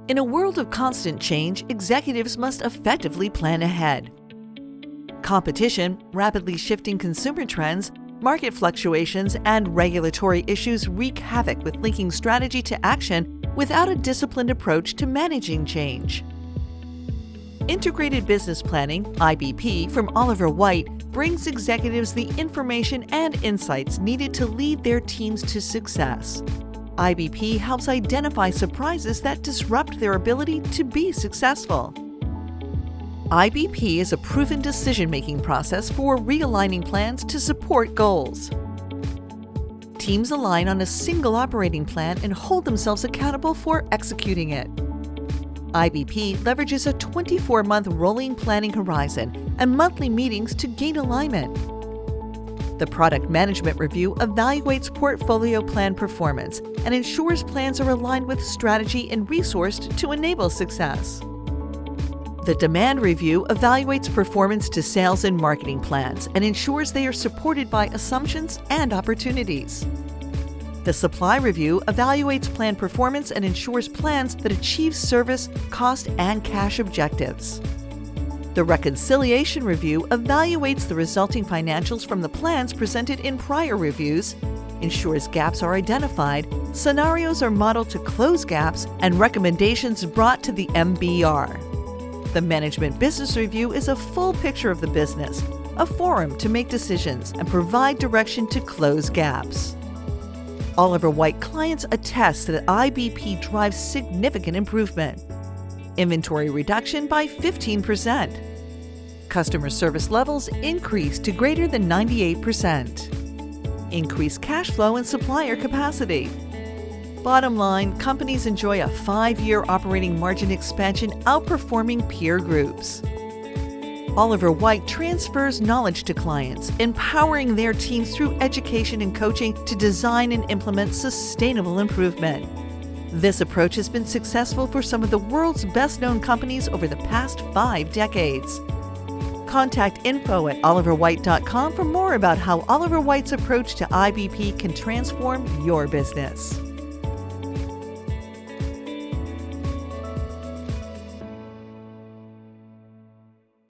In a world of constant change, executives must effectively plan ahead. Competition, rapidly shifting consumer trends, market fluctuations, and regulatory issues wreak havoc with linking strategy to action without a disciplined approach to managing change. Integrated Business Planning, IBP, from Oliver White brings executives the information and insights needed to lead their teams to success. IBP helps identify surprises that disrupt their ability to be successful. IBP is a proven decision-making process for realigning plans to support goals. Teams align on a single operating plan and hold themselves accountable for executing it. IBP leverages a 24-month rolling planning horizon and monthly meetings to gain alignment. The Product Management Review evaluates portfolio plan performance and ensures plans are aligned with strategy and resourced to enable success. The Demand Review evaluates performance to sales and marketing plans and ensures they are supported by assumptions and opportunities. The Supply Review evaluates plan performance and ensures plans that achieve service, cost, and cash objectives. The Reconciliation Review evaluates the resulting financials from the plans presented in prior reviews, ensures gaps are identified, scenarios are modeled to close gaps, and recommendations brought to the MBR. The Management Business Review is a full picture of the business, a forum to make decisions and provide direction to close gaps. Oliver White clients attest that IBP drives significant improvement. Inventory reduction by 15%. Customer service levels increased to greater than 98%. Increased cash flow and supplier capacity. Bottom line, companies enjoy a 5-year operating margin expansion outperforming peer groups. Oliver White transfers knowledge to clients, empowering their teams through education and coaching to design and implement sustainable improvement. This approach has been successful for some of the world's best-known companies over the past 5 decades. Contact info@oliverwhite.com for more about how Oliver White's approach to IBP can transform your business.